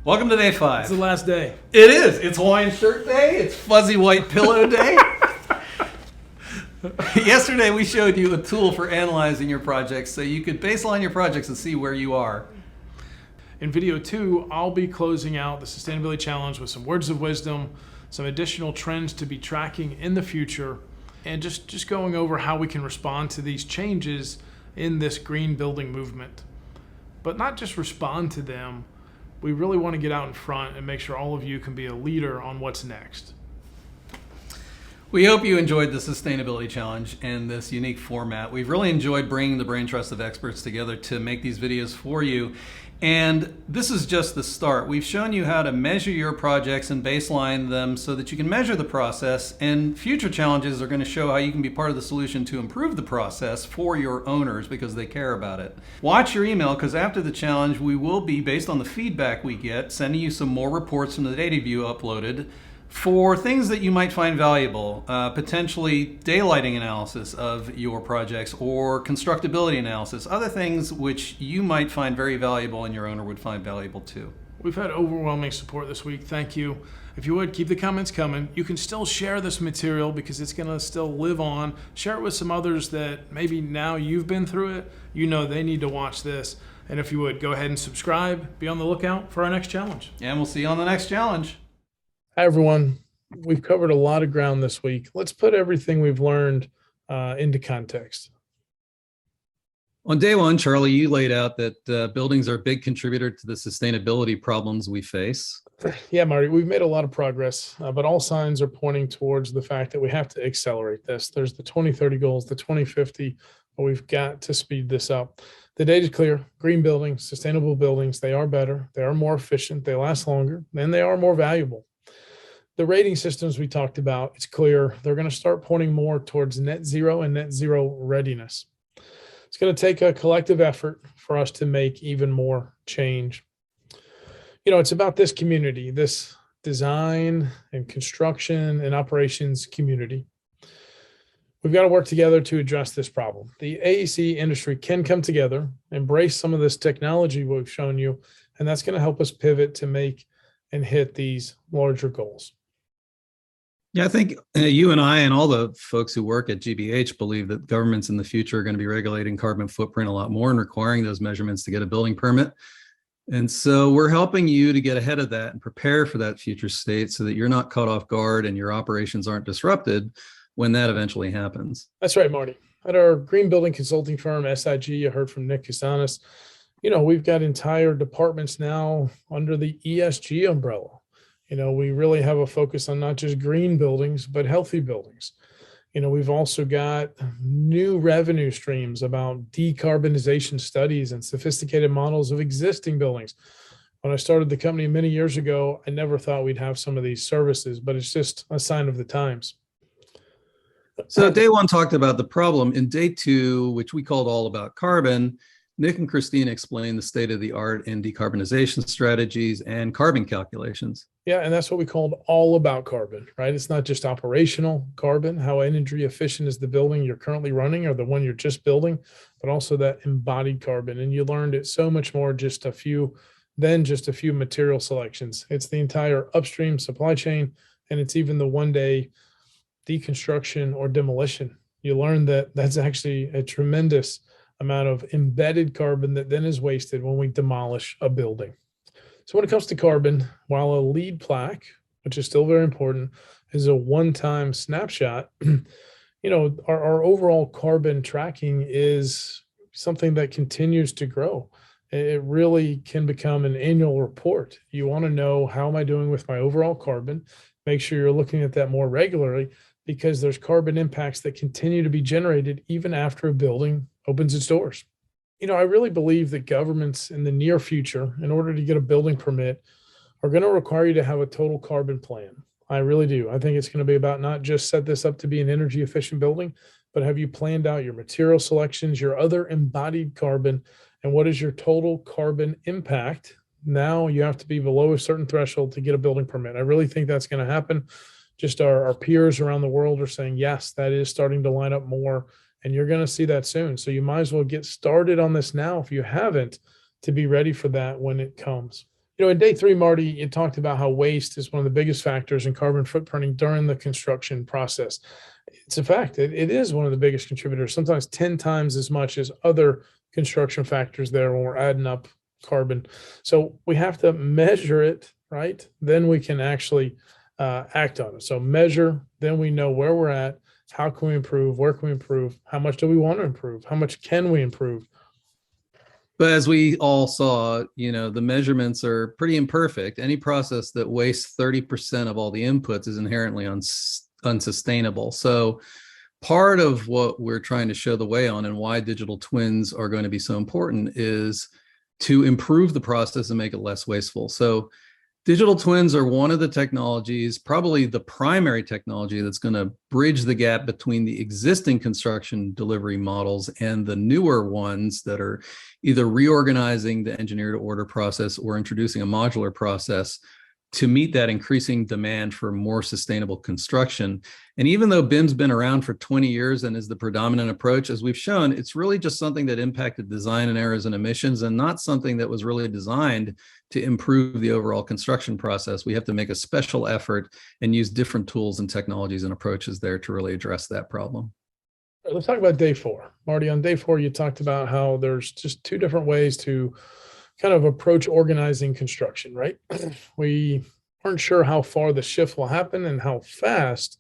Welcome to day It's 5. the last day. It is. It's Hawaiian shirt day. It's fuzzy white pillow day. Yesterday we showed you a tool for analyzing your projects so you could baseline your projects and see where you are. In video 2, I'll be closing out the Sustainability Challenge with some words of wisdom, some additional trends to be tracking in the future, and just going over how we can respond to these changes in this green building movement. But not just respond to them, we really want to get out in front and make sure all of you can be a leader on what's next. We hope you enjoyed the Sustainability Challenge and this unique format. We've really enjoyed bringing the brain trust of experts together to make these videos for you. And this is just the start. We've shown you how to measure your projects and baseline them so that you can measure the process, and future challenges are going to show how you can be part of the solution to improve the process for your owners because they care about it. Watch your email, because after the challenge we will be, based on the feedback we get, sending you some more reports from the data view uploaded for things that you might find valuable, potentially daylighting analysis of your projects or constructability analysis, other things which you might find very valuable and your owner would find valuable too. We've had overwhelming support this week. Thank you. If you would, keep the comments coming. You can still share this material because it's going to still live on. Share it with some others that maybe now you've been through it, you know they need to watch this. And if you would, go ahead and subscribe. Be on the lookout for our next challenge. And we'll see you on the next challenge. Hi, everyone. We've covered a lot of ground this week. Let's put everything we've learned into context. On day 1, Charlie, you laid out that buildings are a big contributor to the sustainability problems we face. Yeah, Marty, we've made a lot of progress, but all signs are pointing towards the fact that we have to accelerate this. There's the 2030 goals, the 2050, but we've got to speed this up. The data is clear. Green buildings, sustainable buildings, they are better, they are more efficient, they last longer, and they are more valuable. The rating systems we talked about, it's clear they're going to start pointing more towards net zero and net zero readiness. It's going to take a collective effort for us to make even more change. You know, it's about this community, this design and construction and operations community. We've got to work together to address this problem. The AEC industry can come together, embrace some of this technology we've shown you, and that's going to help us pivot to make and hit these larger goals. Yeah, I think you and I and all the folks who work at GBH believe that governments in the future are going to be regulating carbon footprint a lot more and requiring those measurements to get a building permit. And so we're helping you to get ahead of that and prepare for that future state so that you're not caught off guard and your operations aren't disrupted when that eventually happens. That's right, Marty. At our green building consulting firm, SIG, I heard from Nick Kasanis, you know, we've got entire departments now under the ESG umbrella. You know, we really have a focus on not just green buildings, but healthy buildings. You know, we've also got new revenue streams about decarbonization studies and sophisticated models of existing buildings. When I started the company many years ago, I never thought we'd have some of these services, but it's just a sign of the times. So day 1 talked about the problem. In day 2, which we called All About Carbon, Nick and Christine explained the state of the art in decarbonization strategies and carbon calculations. Yeah, and that's what we called All About Carbon, right? It's not just operational carbon, how energy efficient is the building you're currently running or the one you're just building, but also that embodied carbon. And you learned it so much more just a few material selections. It's the entire upstream supply chain, and it's even the one-day deconstruction or demolition. You learn that that's actually a tremendous amount of embedded carbon that then is wasted when we demolish a building. So when it comes to carbon, while a LEED plaque, which is still very important, is a one-time snapshot, you know, our overall carbon tracking is something that continues to grow. It really can become an annual report. You want to know, how am I doing with my overall carbon? Make sure you're looking at that more regularly, because there's carbon impacts that continue to be generated even after a building opens its doors. You know, I really believe that governments in the near future, in order to get a building permit, are going to require you to have a total carbon plan. I really do. I think it's going to be about not just set this up to be an energy efficient building, but have you planned out your material selections, your other embodied carbon, and what is your total carbon impact. Now you have to be below a certain threshold to get a building permit. I really think that's going to happen. Just our peers around the world are saying, yes, that is starting to line up more, and you're going to see that soon. So you might as well get started on this now if you haven't, to be ready for that when it comes. In day 3, Marty, you talked about how waste is one of the biggest factors in carbon footprinting during the construction process. It's a fact. It is one of the biggest contributors, sometimes 10 times as much as other construction factors there when we're adding up carbon. So we have to measure it, right? Then we can actually act on it. So measure, then we know where we're at. How can we improve? Where can we improve? How much do we want to improve? How much can we improve? But as we all saw, the measurements are pretty imperfect. Any process that wastes 30% of all the inputs is inherently unsustainable. So part of what we're trying to show the way on and why digital twins are going to be so important is to improve the process and make it less wasteful. So digital twins are one of the technologies, probably the primary technology, that's going to bridge the gap between the existing construction delivery models and the newer ones that are either reorganizing the engineer to order process or introducing a modular process to meet that increasing demand for more sustainable construction. And even though BIM's been around for 20 years and is the predominant approach, as we've shown, it's really just something that impacted design and errors and emissions, and not something that was really designed to improve the overall construction process. We have to make a special effort and use different tools and technologies and approaches there to really address that problem. Let's talk about day 4. Marty, on day 4, you talked about how there's just 2 different ways to kind of approach organizing construction, right? We aren't sure how far the shift will happen and how fast,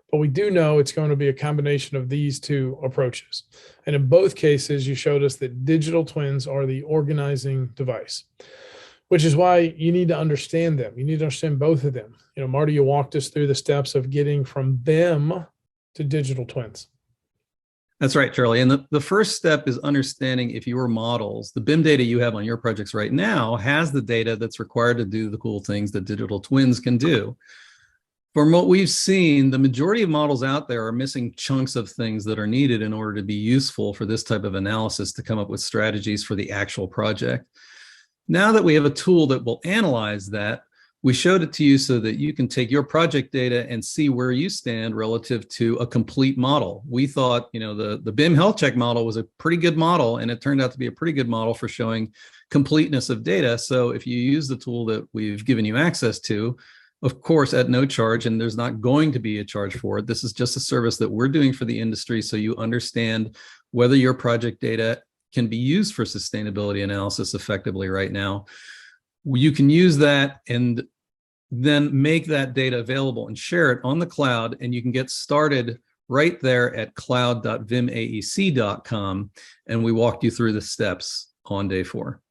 but we do know it's going to be a combination of these 2 approaches. And in both cases, you showed us that digital twins are the organizing device, which is why you need to understand them. You need to understand both of them. Marty, you walked us through the steps of getting from BIM to digital twins. That's right, Charlie. And the first step is understanding if your models, the BIM data you have on your projects right now, has the data that's required to do the cool things that digital twins can do. From what we've seen, the majority of models out there are missing chunks of things that are needed in order to be useful for this type of analysis to come up with strategies for the actual project. Now that we have a tool that will analyze that, we showed it to you so that you can take your project data and see where you stand relative to a complete model. We thought, the BIM health check model was a pretty good model, and it turned out to be a pretty good model for showing completeness of data. So if you use the tool that we've given you access to, of course, at no charge, and there's not going to be a charge for it. This is just a service that we're doing for the industry, so you understand whether your project data can be used for sustainability analysis effectively right now. You can use that and then make that data available and share it on the cloud, and you can get started right there at cloud.vimaec.com. And we walked you through the steps on day 4.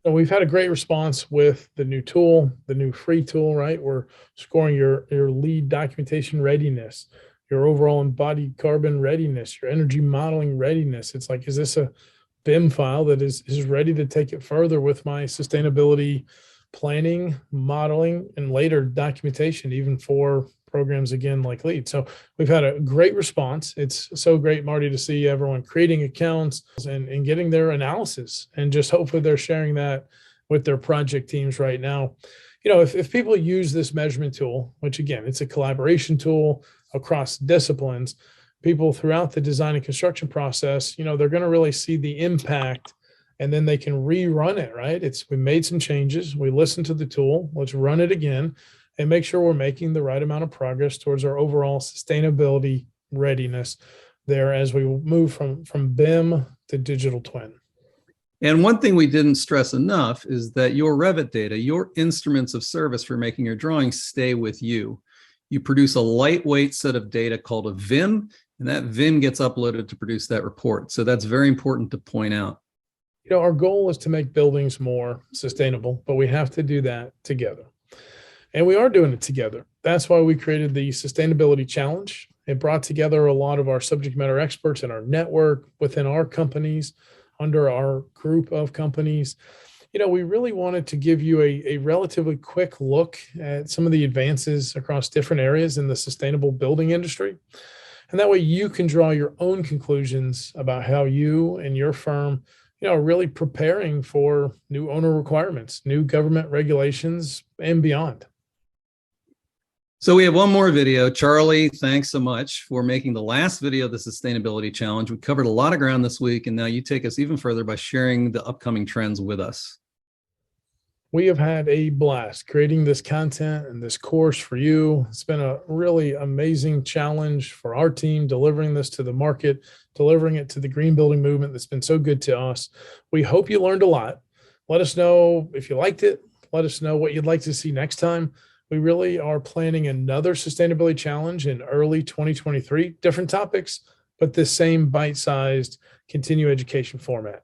So we've had a great response with the new tool, the new free tool, right? We're scoring your lead documentation readiness, your overall embodied carbon readiness, your energy modeling readiness. It's like, is this a BIM file that is ready to take it further with my sustainability planning, modeling, and later documentation, even for programs again like LEED. So we've had a great response. It's so great, Marty, to see everyone creating accounts and getting their analysis, and just hopefully they're sharing that with their project teams right now. If people use this measurement tool, which again, it's a collaboration tool across disciplines, people throughout the design and construction process, they're going to really see the impact, and then they can rerun it, right? We made some changes. We listened to the tool. Let's run it again and make sure we're making the right amount of progress towards our overall sustainability readiness there as we move from BIM to digital twin. And one thing we didn't stress enough is that your Revit data, your instruments of service for making your drawings, stay with you. You produce a lightweight set of data called a VIM, and that VIM gets uploaded to produce that report. So that's very important to point out. Our goal is to make buildings more sustainable, but we have to do that together. And we are doing it together. That's why we created the Sustainability Challenge. It brought together a lot of our subject matter experts in our network, within our companies, under our group of companies. We really wanted to give you a relatively quick look at some of the advances across different areas in the sustainable building industry. And that way you can draw your own conclusions about how you and your firm really preparing for new owner requirements, new government regulations, and beyond. So we have one more video. Charlie, thanks so much for making the last video of the Sustainability Challenge. We covered a lot of ground this week, and now you take us even further by sharing the upcoming trends with us. We have had a blast creating this content and this course for you. It's been a really amazing challenge for our team, delivering this to the market, delivering it to the green building movement that's been so good to us. We hope you learned a lot. Let us know if you liked it. Let us know what you'd like to see next time. We really are planning another sustainability challenge in early 2023, different topics, but the same bite-sized continue education format.